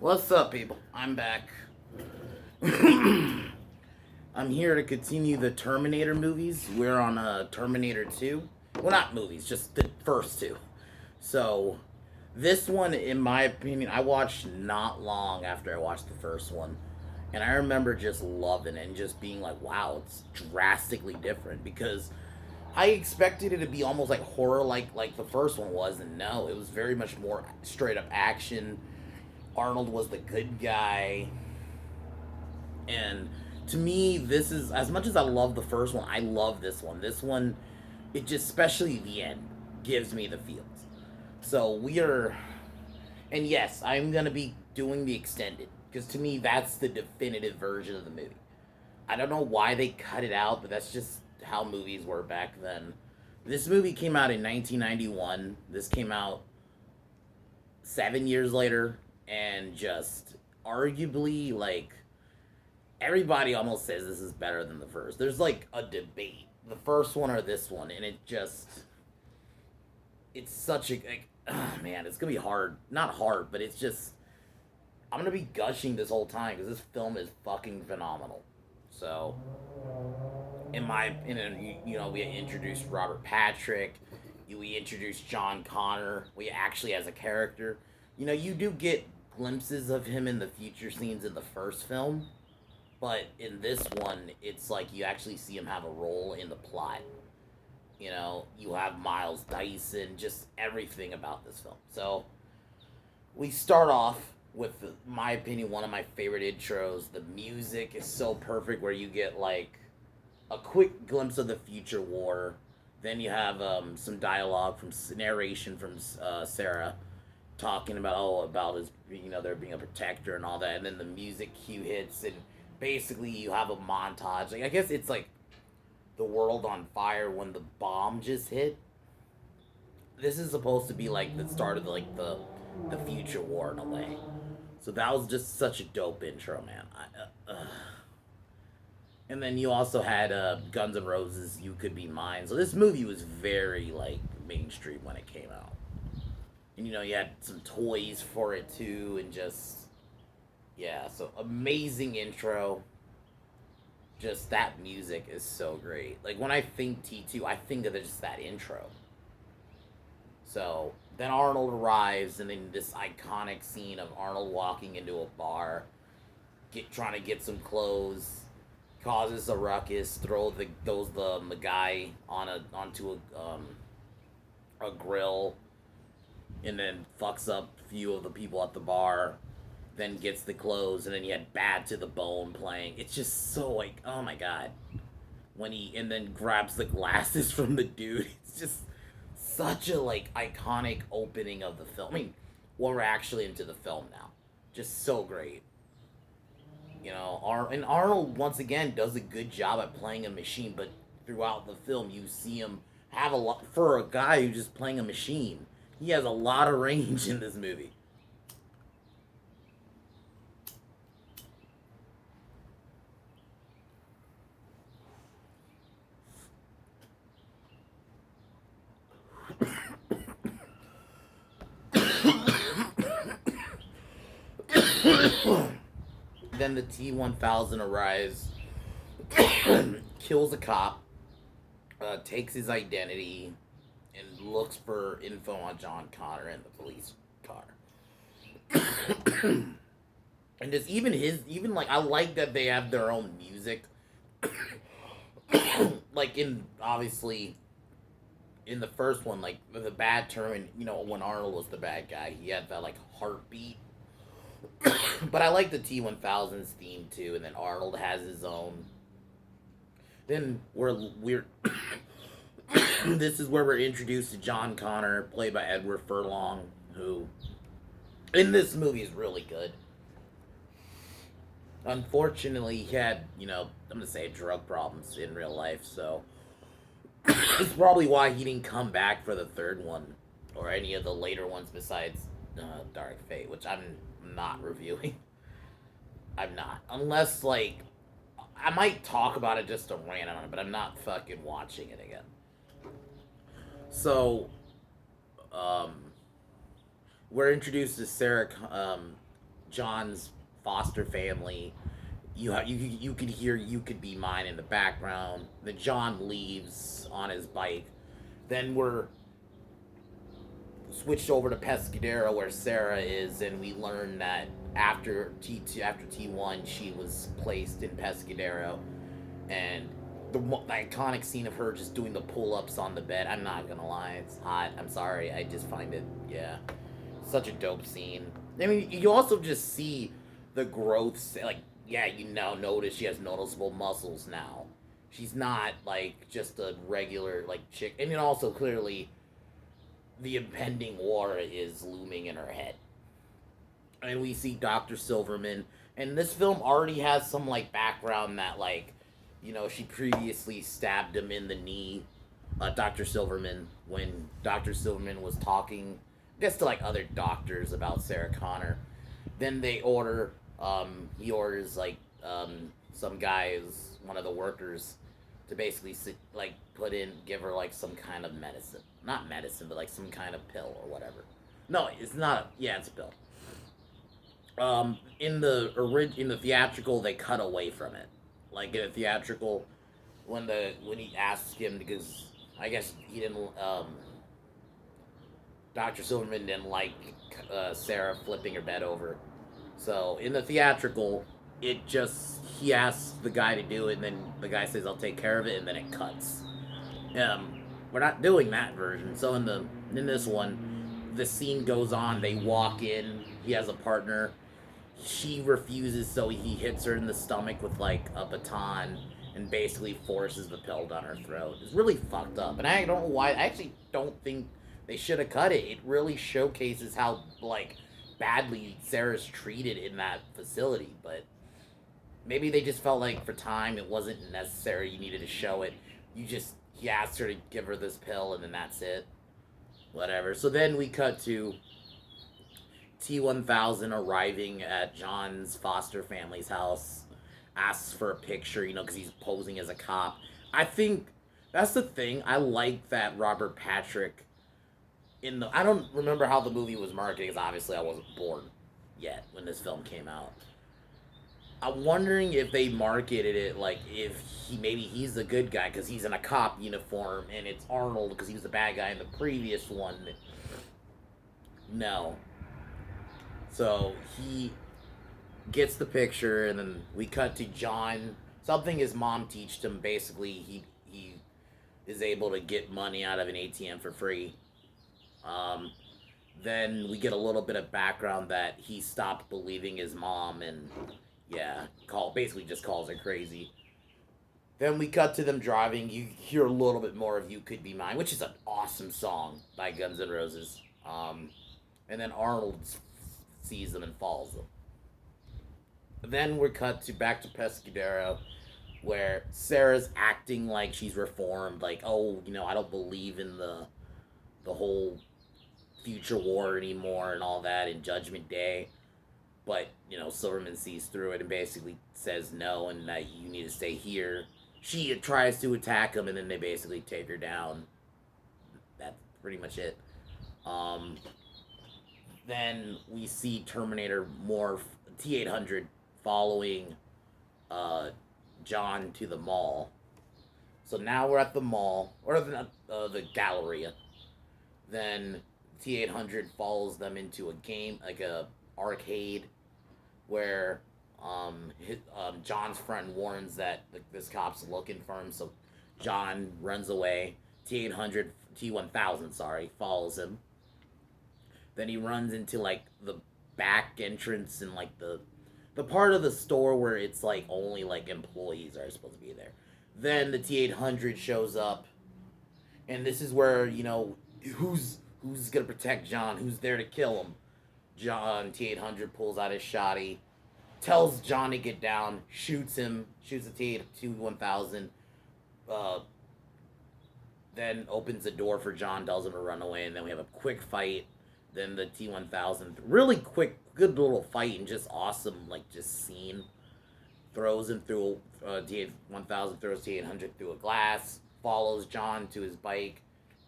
What's up, people? I'm back. I'm here to continue the Terminator movies. We're on Terminator 2. Well, not movies, just the first two. So, this one, in my opinion, I watched not long after I watched the first one. And I remember just loving it and just being like, wow, it's drastically different. Because I expected it to be almost like horror like the first one was. And no, it was very much more straight up action. Arnold was the good guy. And to me, this is as much as I love the first one, I love this one. This one, it just, especially the end, gives me the feels. So we are, and yes, I'm gonna be doing the extended because to me, that's the definitive version of the movie. I don't know why they cut it out, but that's just how movies were back then. This movie came out in 1991. This came out 7 years later, and just arguably like everybody almost says this is better than the first. There's like a debate, the first one or this one, and it's such a like, oh man, it's gonna be hard. Not hard, but it's just I'm gonna be gushing this whole time because this film is fucking phenomenal. So, in my opinion, we introduced Robert Patrick, we introduced John Connor. We actually as a character, you do get glimpses of him in the future scenes in the first film, but in this one, it's like you actually see him have a role in the plot. You have Miles Dyson, just everything about this film. So we start off with, my opinion, one of my favorite intros. The music is so perfect, where you get like a quick glimpse of the future war. Then you have some dialogue from narration from Sarah talking about about his there being a protector and all that, and then the music cue hits, and basically you have a montage. Like I guess it's like the world on fire when the bomb just hit. This is supposed to be like the start of the future war in a way. So that was just such a dope intro, man. And then you also had Guns N' Roses, "You Could Be Mine." So this movie was very like mainstream when it came out. And you had some toys for it too, and just yeah, so amazing intro. Just that music is so great. Like when I think T2, I think of just that intro. So then Arnold arrives, and then this iconic scene of Arnold walking into a bar, trying to get some clothes, causes a ruckus, throws the guy onto a grill, and then fucks up a few of the people at the bar. Then gets the clothes, and then you had "Bad to the Bone" playing. It's just so like, oh my god, when he and then grabs the glasses from the dude. It's just such a like iconic opening of the film. I mean, we're actually into the film now. Just so great. And Arnold once again does a good job at playing a machine, but throughout the film you see him have a lot for a guy who's just playing a machine. He has a lot of range in this movie. Then the T-1000 arrives, kills a cop, takes his identity, and looks for info on John Connor and the police car. And just even like I like that they have their own music. Like in obviously in the first one, like the bad term, when Arnold was the bad guy, he had that like heartbeat. But I like the T-1000's theme too, and then Arnold has his own. Then we're this is where we're introduced to John Connor, played by Edward Furlong, who in this movie is really good. Unfortunately, he had, I'm gonna say drug problems in real life, so it's probably why he didn't come back for the third one or any of the later ones besides Dark Fate, which I'm not reviewing. I'm not, unless like I might talk about it just to rant on it, but I'm not fucking watching it again. So, um, we're introduced to Sarah John's foster family. You could hear "You Could Be Mine" in the background. Then John leaves on his bike. Then we're switched over to Pescadero where Sarah is, and we learn that after T1 she was placed in Pescadero, and the iconic scene of her just doing the pull-ups on the bed. I'm not gonna lie, it's hot. I'm sorry, I just find it, yeah, such a dope scene. I mean, you also just see the growth, like, yeah, you now notice she has noticeable muscles now. She's not like just a regular like chick, and then also clearly the impending war is looming in her head. And we see Dr. Silverman, and this film already has some like background that like, she previously stabbed him in the knee, Dr. Silverman, when Dr. Silverman was talking, I guess to like other doctors about Sarah Connor. Then he orders like some guy who's one of the workers to basically give her like some kind of medicine, not medicine, but like some kind of pill or whatever. No, it's not. Yeah, it's a pill. In the theatrical, they cut away from it. Like in a theatrical, when he asks him, because I guess he didn't. Dr. Silverman didn't like Sarah flipping her bed over. So in the theatrical, he asks the guy to do it, and then the guy says, "I'll take care of it," and then it cuts. We're not doing that version. So in this one, the scene goes on. They walk in. He has a partner. She refuses, so he hits her in the stomach with like a baton and basically forces the pill down her throat. It's really fucked up, and I don't know why. I actually don't think they should have cut it. It really showcases how like badly Sarah's treated in that facility, but maybe they just felt like for time it wasn't necessary. You needed to show it. He asked her to give her this pill, and then that's it. Whatever. So then we cut to T1000 arriving at John's foster family's house, asks for a picture, because he's posing as a cop. I think that's the thing. I like that Robert Patrick I don't remember how the movie was marketed, because obviously I wasn't born yet when this film came out. I'm wondering if they marketed it like if maybe he's the good guy because he's in a cop uniform, and it's Arnold because he was the bad guy in the previous one. No. So he gets the picture, and then we cut to John. Something his mom teached him. Basically, he is able to get money out of an ATM for free. Um, then we get a little bit of background that he stopped believing his mom, and yeah, basically just calls her crazy. Then we cut to them driving. You hear a little bit more of "You Could Be Mine," which is an awesome song by Guns N' Roses. And then Arnold sees them and follows them. Then we're cut to back to Pescadero, where Sarah's acting like she's reformed, like, oh, I don't believe in the whole future war anymore and all that in Judgment Day. But, Silverman sees through it and basically says no, and that you need to stay here. She tries to attack him, and then they basically take her down. That's pretty much it. Um, then we see Terminator morph T-800 following John to the mall. So now we're at the mall, or the Galleria. Then T-800 follows them into a game, like a arcade, where John's friend warns that this cop's looking for him, so John runs away. T-1000, follows him. Then he runs into like the back entrance and like the part of the store where it's like only like employees are supposed to be there. Then the T-800 shows up, and this is where who's gonna protect John? Who's there to kill him? John T-800 pulls out his shotty, tells John to get down, shoots him, shoots the T-1000, then opens the door for John, tells him to run away, and then we have a quick fight. Then the T-1000, really quick, good little fight, and just awesome, like, just scene. Throws him through, T-1000 throws T-800 through a glass, follows John to his bike.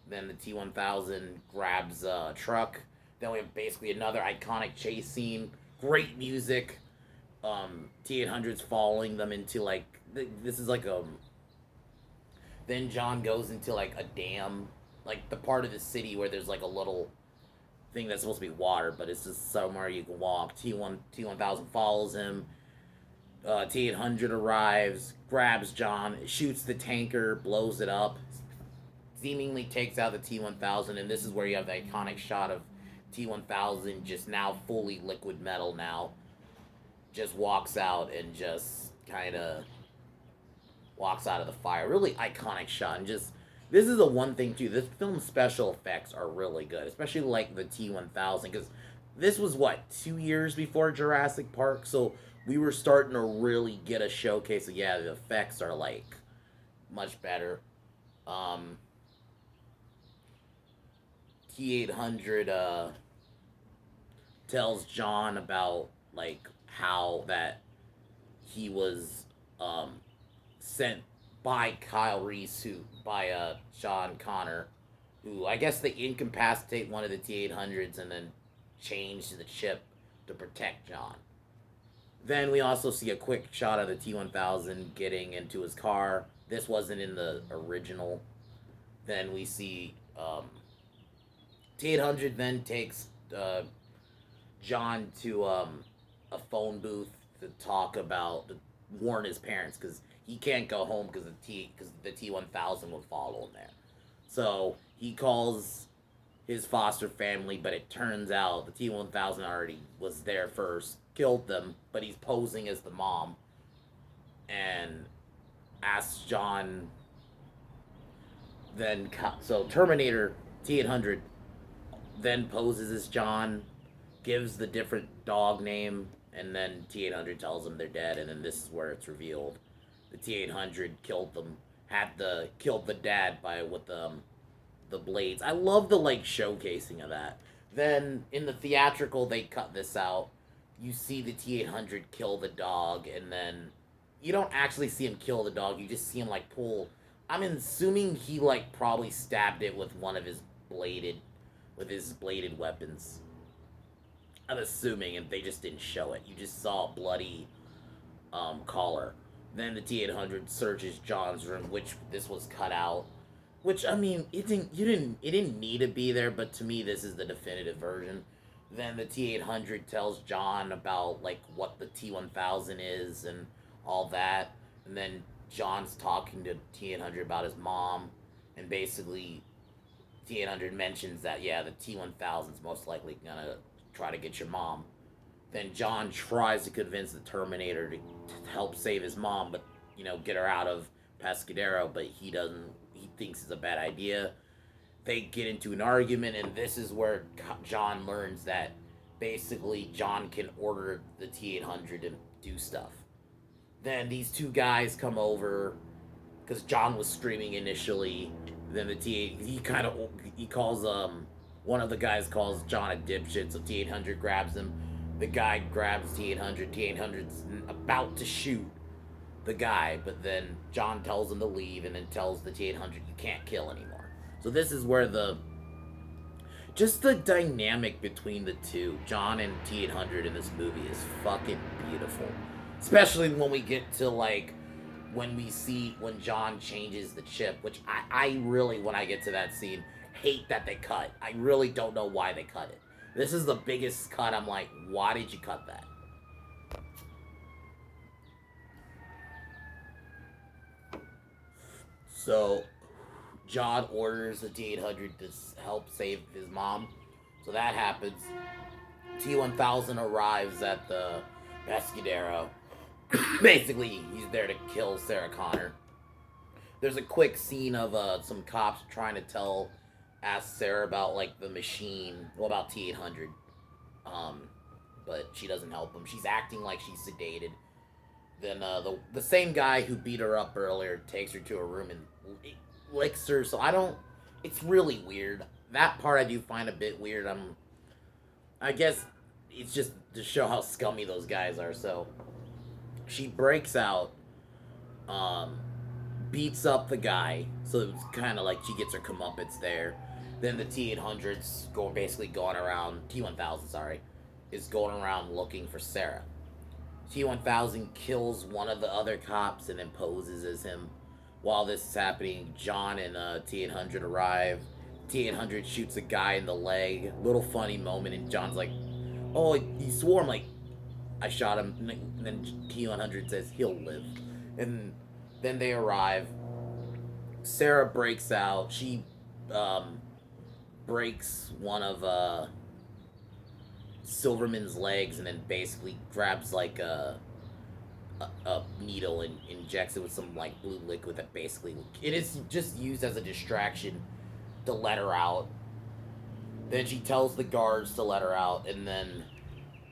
Then the T-1000 grabs a truck. Then we have basically another iconic chase scene Great music. T-800's following them into like this is like then John goes into like a dam, like the part of the city where there's like a little thing that's supposed to be water, but it's just somewhere you can walk. T1000 follows him. T800 arrives, grabs John, shoots the tanker, blows it up, seemingly takes out the T1000, and this is where you have the iconic shot of T1000 just now fully liquid metal now, just walks out and just kind of walks out of the fire. Really iconic shot, and just this is the one thing too. This film's special effects are really good, especially like the T1000, because this was what 2 years before Jurassic Park, so we were starting to really get a showcase of yeah, the effects are like much better. Um, T800 tells John about like how that he was sent by Kyle Reese, who by John Connor, who I guess they incapacitate one of the T800s and then change the chip to protect John. Then we also see a quick shot of the T1000 getting into his car. This wasn't in the original. Then we see T800 then takes John to a phone booth to talk about to warn his parents because he can't go home because the T1000 will follow him there. So he calls his foster family, but it turns out the T1000 already was there first, killed them, but he's posing as the mom and asks John. Then so Terminator T800 then poses as John, gives the different dog name, and then T800 tells them they're dead, and then this is where it's revealed. The T800 killed them, killed the dad by with the blades. I love the like showcasing of that. Then in the theatrical they cut this out. You see the T800 kill the dog, and then you don't actually see him kill the dog. You just see him like pull. I'm assuming he like probably stabbed it with one of his bladed weapons. I'm assuming, and they just didn't show it. You just saw a bloody collar. Then the T800 searches John's room, which this was cut out. Which I mean, it didn't need to be there, but to me, this is the definitive version. Then the T800 tells John about like what the T1000 is and all that, and then John's talking to T800 about his mom, and basically T800 mentions that yeah, the T1000's most likely gonna try to get your mom. Then John tries to convince the Terminator to help save his mom, but get her out of Pescadero, but he doesn't. He thinks it's a bad idea. They get into an argument, and this is where John learns that basically John can order the T800 to do stuff. Then these two guys come over because John was screaming initially. Then the he calls one of the guys calls John a dipshit, so T800 grabs him. The guy grabs T800. T800's about to shoot the guy, but then John tells him to leave, and then tells the T800 you can't kill anymore. So this is where just the dynamic between the two, John and T800 in this movie, is fucking beautiful. Especially when we get to like when John changes the chip, which I really, when I get to that scene, hate that they cut. I really don't know why they cut it. This is the biggest cut. I'm like, why did you cut that? So John orders the T800 to help save his mom. So that happens. T1000 arrives at the Pescadero. Basically, he's there to kill Sarah Connor. There's a quick scene of some cops trying to ask Sarah about like the machine, well, about T800. But she doesn't help him. She's acting like she's sedated. Then the same guy who beat her up earlier takes her to a room and licks her. So it's really weird. That part I do find a bit weird. I guess it's just to show how scummy those guys are. So she breaks out, beats up the guy. So it's kind of like she gets her comeuppance there. Then the T800s basically going around, T1000, sorry, is going around looking for Sarah. T-1000 kills one of the other cops and then poses as him. While this is happening, John and T-800 arrive. T-800 shoots a guy in the leg. Little funny moment, and John's like, "Oh, he swore." I'm like, "I shot him." And then T-100 says he'll live. And then they arrive. Sarah breaks out. She um, breaks one of Silverman's legs and then basically grabs like a needle and injects it with some like blue liquid that basically it is just used as a distraction to let her out. Then she tells the guards to let her out, and then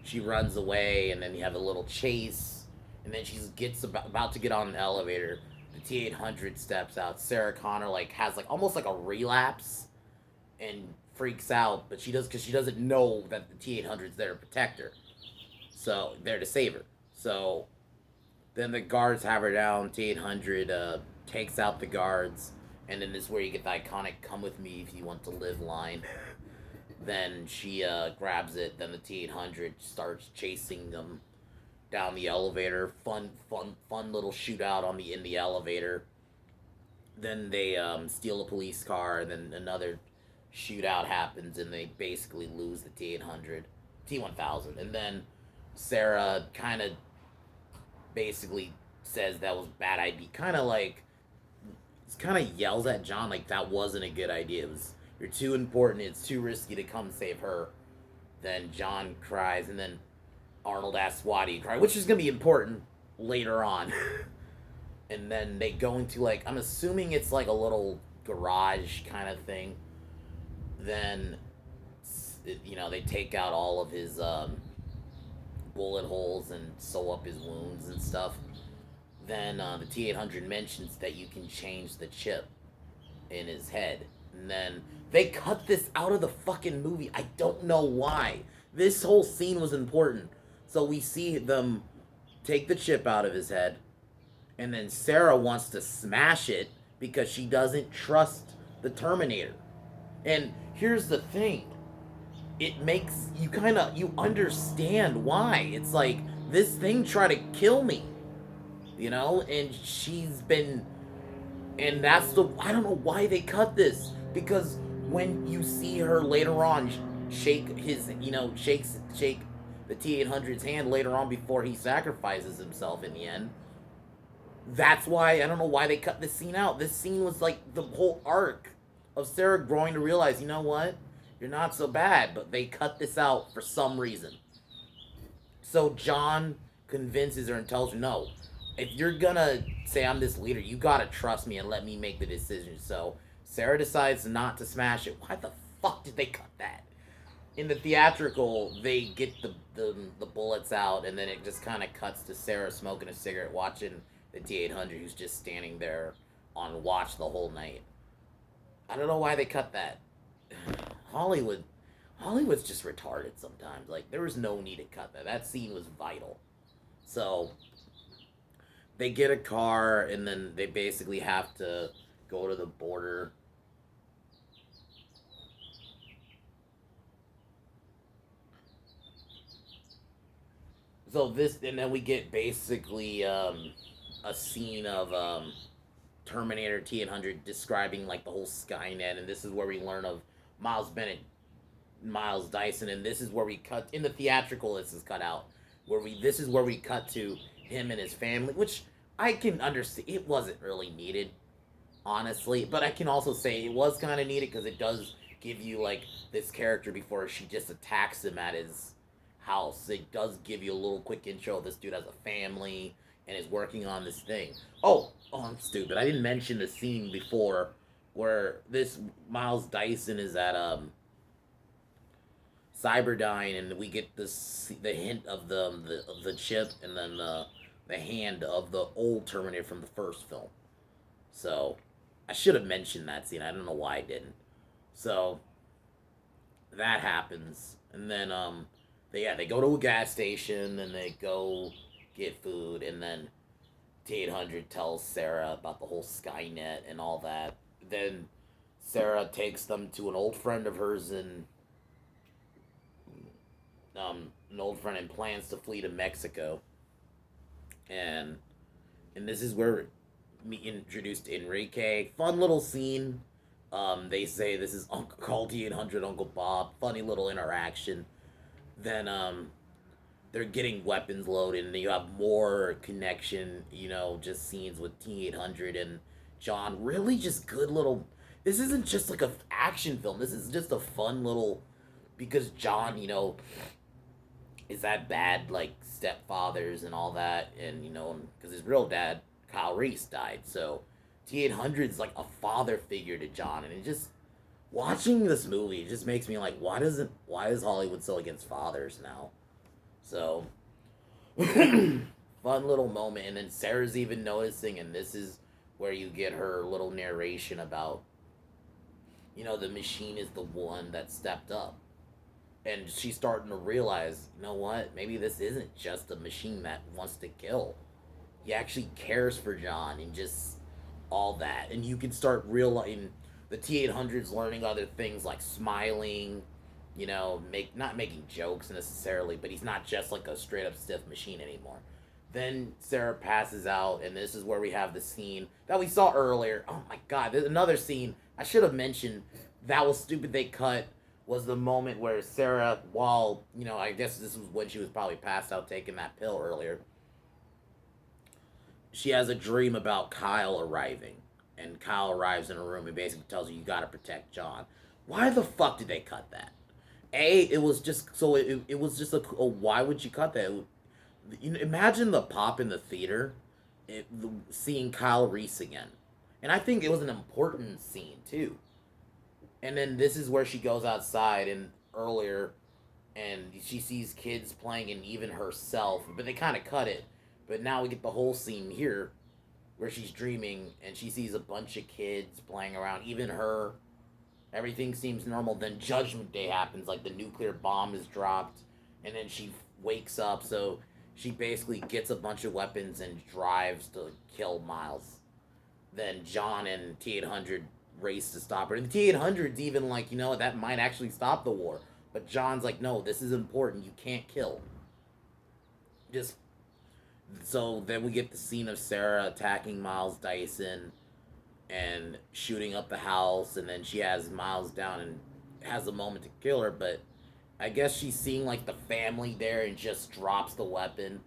she runs away, and then you have a little chase, and then she gets about to get on an elevator. The T-800 steps out. Sarah Connor like has like almost like a relapse and freaks out, but she does because she doesn't know that the T-800's there to protect her, so there to save her. So then the guards have her down. T-800 takes out the guards, and then this is where you get the iconic "Come with me if you want to live" line. Then she grabs it. Then the T-800 starts chasing them down the elevator. Fun little shootout on the in the elevator. Then they steal a police car, and then another shootout happens, and they basically lose the T-800, T-1000, and then Sarah kind of basically says that was a bad idea. Kind of yells at John like that wasn't a good idea. It was you're too important. It's too risky to come save her. Then John cries, and then Arnold asks why do you cry, which is gonna be important later on. And then they go into like I'm assuming it's like a little garage kind of thing. Then they take out all of his bullet holes and sew up his wounds and stuff. Then the T-800 mentions that you can change the chip in his head. And then they cut this out of the fucking movie. I don't know why. This whole scene was important. So we see them take the chip out of his head. And then Sarah wants to smash it because she doesn't trust the Terminator. And here's the thing. It makes you understand why. It's like this thing tried to kill me, and she's been and that's the I don't know why they cut this because when you see her later on shake his shake the T-800's hand later on before he sacrifices himself in the end. That's why I don't know why they cut this scene out. This scene was like the whole arc of Sarah growing to realize, you know what? You're not so bad, but they cut this out for some reason. So John convinces her and tells her, no, if you're gonna say I'm this leader, you gotta trust me and let me make the decision. So Sarah decides not to smash it. Why the fuck did they cut that? In the theatrical, they get the bullets out, and then it just kind of cuts to Sarah smoking a cigarette, watching the T-800, who's just standing there on watch the whole night. I don't know why they cut that. Hollywood, Hollywood's just retarded sometimes. Like there was no need to cut that. That scene was vital. So they get a car, and then they basically have to go to the border. So this, and then we get basically a scene of Terminator T-800 describing like the whole Skynet, and this is where we learn of Miles Bennett, Miles Dyson, and this is where we cut in the theatrical. This is cut out this is where we cut to him and his family, which I can understand. It wasn't really needed, honestly, but I can also say it was kind of needed because it does give you like this character before she just attacks him at his house. It does give you a little quick intro. This dude has a family and is working on this thing. I'm stupid. I didn't mention the scene before where this Miles Dyson is at Cyberdyne, and we get the hint of the chip, and then the hand of the old Terminator from the first film. So I should have mentioned that scene. I don't know why I didn't. So that happens, and then they go to a gas station and they go get food, and then T-800 tells Sarah about the whole Skynet and all that. Then Sarah takes them to an old friend of hers in an old friend and plans to flee to Mexico, and this is where me introduced Enrique. Fun little scene. They say this is Uncle called T-800 Uncle Bob. Funny little interaction. Then they're getting weapons loaded, and you have more connection. Just scenes with T-800 and John. Really, just good little. This isn't just like a action film. This is just a fun little, because John, is that bad like stepfathers and all that, and because his real dad Kyle Reese died, so T-800 is like a father figure to John, and it just watching this movie it just makes me like, why is Hollywood so against fathers now? So fun little moment, and then Sarah's even noticing, and this is where you get her little narration about the machine is the one that stepped up, and she's starting to realize, what, maybe this isn't just a machine that wants to kill. He actually cares for John and just all that. And you can start realizing the T-800's learning other things like smiling, not making jokes necessarily, but he's not just like a straight up stiff machine anymore. Then Sarah passes out, and this is where we have the scene that we saw earlier. Oh my god, there's another scene I should have mentioned that was stupid they cut, was the moment where Sarah, while, I guess this was when she was probably passed out taking that pill earlier, she has a dream about Kyle arriving. And Kyle arrives in a room and basically tells her, you gotta protect John. Why the fuck did they cut that? It was just, so it was just why would you cut that? Imagine the pop in the theater, seeing Kyle Reese again. And I think it was an important scene, too. And then this is where she goes outside and earlier, and she sees kids playing, and even herself, but they kind of cut it. But now we get the whole scene here where she's dreaming and she sees a bunch of kids playing around, even her. Everything seems normal. Then Judgment Day happens, like the nuclear bomb is dropped, and then she wakes up. So she basically gets a bunch of weapons and drives to kill Miles. Then John and T-800 race to stop her. And the T-800's even like, that might actually stop the war. But John's like, no, this is important. You can't kill. Just so then we get the scene of Sarah attacking Miles Dyson and shooting up the house, and then she has Miles down and has a moment to kill her, but I guess she's seeing like the family there and just drops the weapon.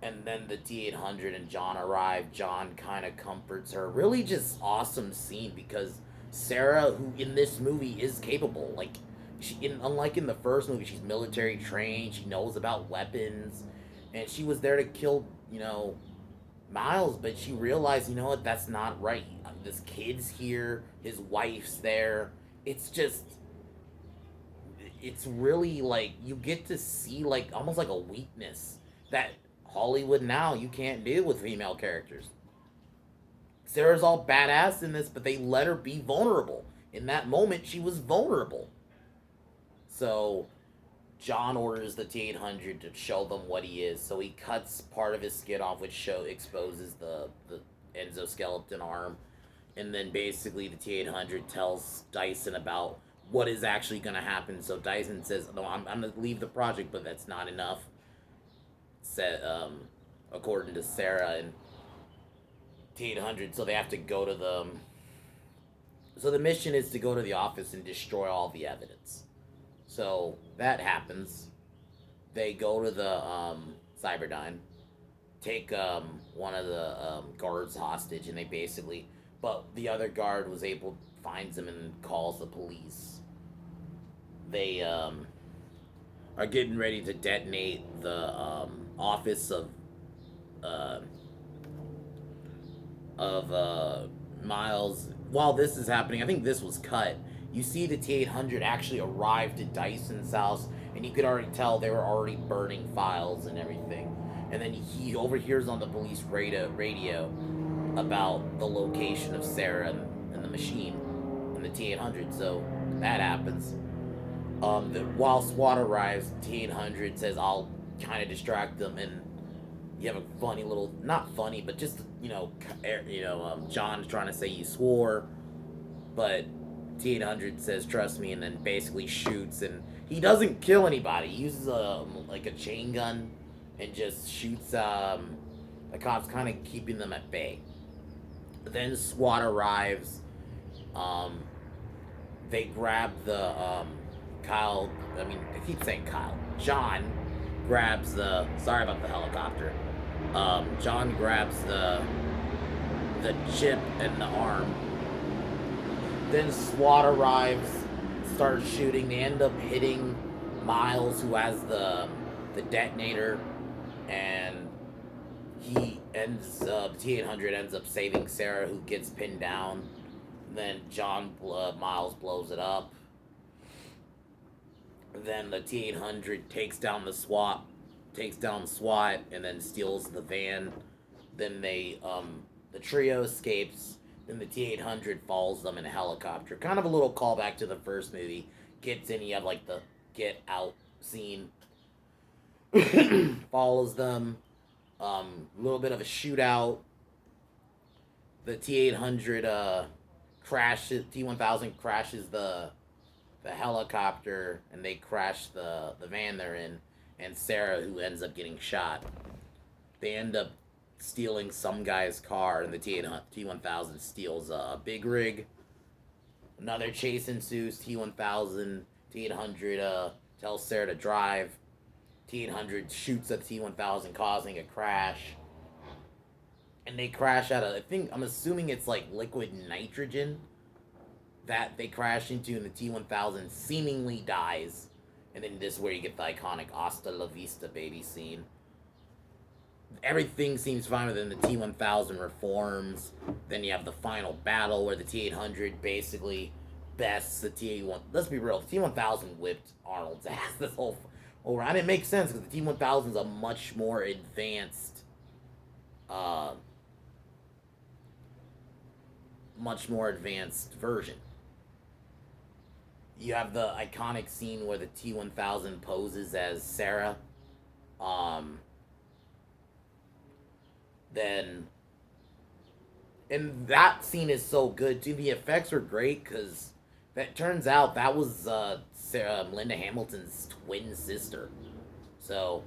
And then the T-800 and John arrive. John kind of comforts her. Really just awesome scene, because Sarah, who in this movie is capable, like unlike in the first movie, she's military trained, she knows about weapons, and she was there to kill, Miles, but she realized, what, that's not right. This kid's here, his wife's there. It's just, it's really like, you get to see like almost like a weakness that Hollywood now, you can't deal with female characters. Sarah's all badass in this, but they let her be vulnerable. In that moment, she was vulnerable. So John orders the T-800 to show them what he is. So he cuts part of his skin off, which exposes the endoskeleton arm. And then basically the T-800 tells Dyson about what is actually going to happen. So Dyson says, no, I'm going to leave the project, but that's not enough. Said, according to Sarah and T-800. So they have to go to the... So the mission is to go to the office and destroy all the evidence. So that happens. They go to the Cyberdyne, take one of the guards hostage, and they basically... But the other guard was able, finds him and calls the police. They are getting ready to detonate the office of Miles. While this is happening, I think this was cut. You see the T-800 actually arrived at Dyson's house, and you could already tell they were already burning files and everything. And then he overhears on the police radio about the location of Sarah and the machine and the T-800. So that happens. While SWAT arrives, T-800 says, I'll kind of distract them, and you have a funny little, not funny, but just, John's trying to say you swore, but T-800 says, trust me, and then basically shoots, and He doesn't kill anybody. He uses like a chain gun and just shoots the cops, kind of keeping them at bay. Then SWAT arrives. Um, they grab the Kyle. I mean, I keep saying Kyle. John grabs the. Sorry about the helicopter. John grabs the chip and the arm. Then SWAT arrives, starts shooting. They end up hitting Miles, who has the detonator, and he ends up T-800 ends up saving Sarah, who gets pinned down. Then Miles blows it up. Then the T-800 takes down SWAT, and then steals the van. Then the trio escapes. Then the T-800 follows them in a helicopter. Kind of a little callback to the first movie. Gets in, you have like the get out scene. Follows them. A little bit of a shootout. The T-800 crashes. T-1000 crashes the helicopter, and they crash the van they're in. And Sarah, who ends up getting shot, they end up stealing some guy's car, and the T-1000 steals a big rig. Another chase ensues. T-800 tells Sarah to drive. T-800 shoots at T-1000, causing a crash. And they crash out of, I'm assuming it's like liquid nitrogen that they crash into, and the T-1000 seemingly dies. And then this is where you get the iconic "Hasta la vista, baby" scene. Everything seems fine, but then the T-1000 reforms. Then you have the final battle where the T-800 basically bests the T-1000. Let's be real, the T-1000 whipped Arnold's ass this whole over. And it makes sense because the T-1000 is a much more advanced, version. You have the iconic scene where the T-1000 poses as Sarah. Then, and that scene is so good too. The effects were great because that turns out that was Linda Hamilton's twin sister. So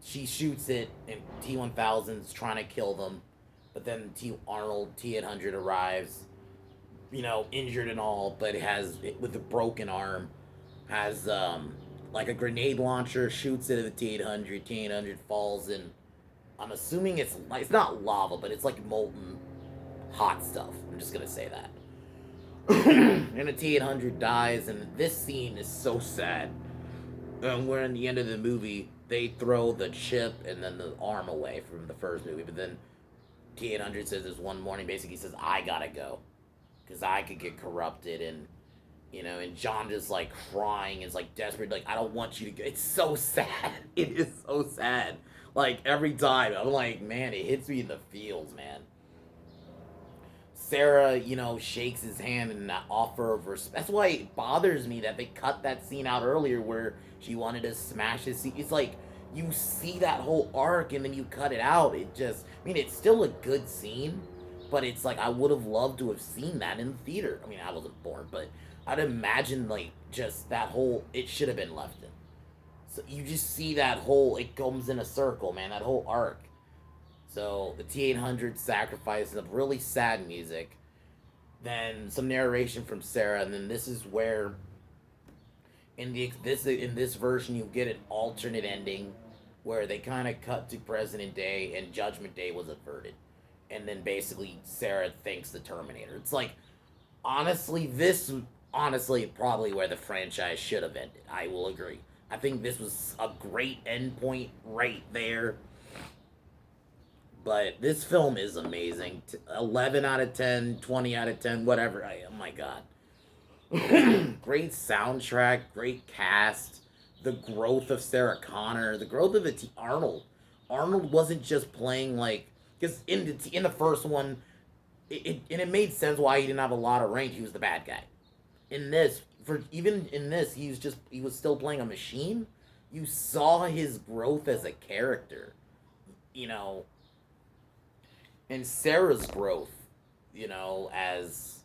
she shoots it, and T-1000's trying to kill them, but then T-800 arrives, injured and all, but with a broken arm, has like a grenade launcher, shoots it at the T-800. T-800 falls in. I'm assuming it's not lava, but it's like molten hot stuff. I'm just gonna say that. And the T-800 dies, and this scene is so sad. Where in the end of the movie, they throw the chip and then the arm away from the first movie, but then T-800 says this one morning, basically says, "I gotta go, because I could get corrupted," and and John just like crying, is like desperate, like, "I don't want you to go." It's so sad. It is so sad. Like, every time, I'm like, man, it hits me in the feels, man. Sarah, shakes his hand in that offer of respect. That's why it bothers me that they cut that scene out earlier where she wanted to smash his seat. It's like, you see that whole arc and then you cut it out. It's still a good scene, but it's like, I would have loved to have seen that in the theater. I mean, I wasn't born, but I'd imagine, like, just that whole, it should have been left in. So you just see that whole, it comes in a circle, man, that whole arc. So the T-800 sacrifice, of really sad music, then some narration from Sarah, and then this is where in this version you get an alternate ending where they kind of cut to President Day and Judgment Day was averted, and then basically Sarah thanks the Terminator. It's like, honestly probably where the franchise should have ended. I will agree. I think this was a great endpoint right there. But this film is amazing. 11 out of 10, 20 out of 10, whatever. Oh my god. Great soundtrack, great cast, the growth of Sarah Connor, the growth of Arnold. Arnold wasn't just playing like, because in the first one, it made sense why he didn't have a lot of range. He was the bad guy. In this, he was still playing a machine. You saw his growth as a character, and Sarah's growth, as,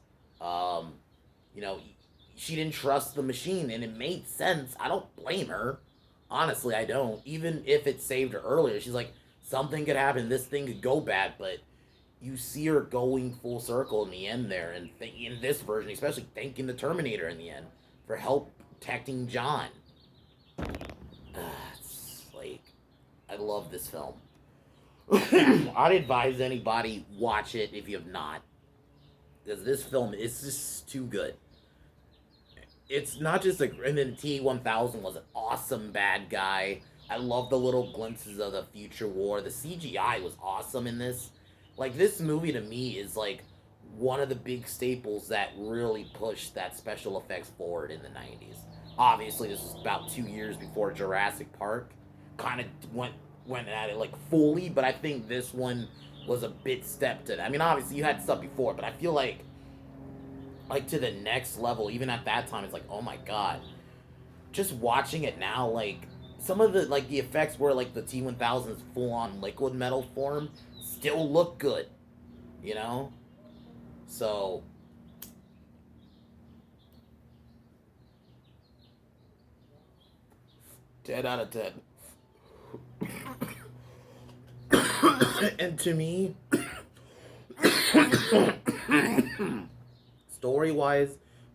she didn't trust the machine, and it made sense. I don't blame her. Honestly, I don't. Even if it saved her earlier, she's like, something could happen, this thing could go bad, but you see her going full circle in the end there, and in this version, especially thanking the Terminator in the end for help protecting John. It's like, I love this film. I'd advise anybody watch it if you have not, because this film is just too good. It's not just like, and then T-1000 was an awesome bad guy. I love the little glimpses of the future war. The CGI was awesome in this. Like, this movie to me is like one of the big staples that really pushed that special effects forward in the 90s. Obviously, this was about 2 years before Jurassic Park. Kind of went at it like fully, but I think this one was a bit stepped in. I mean, obviously you had stuff before, but I feel like to the next level. Even at that time, it's like, oh my god. Just watching it now, like some of the like the effects where like the T-1000's full on liquid metal form still look good, you know. So 10 out of 10. And to me, story wise,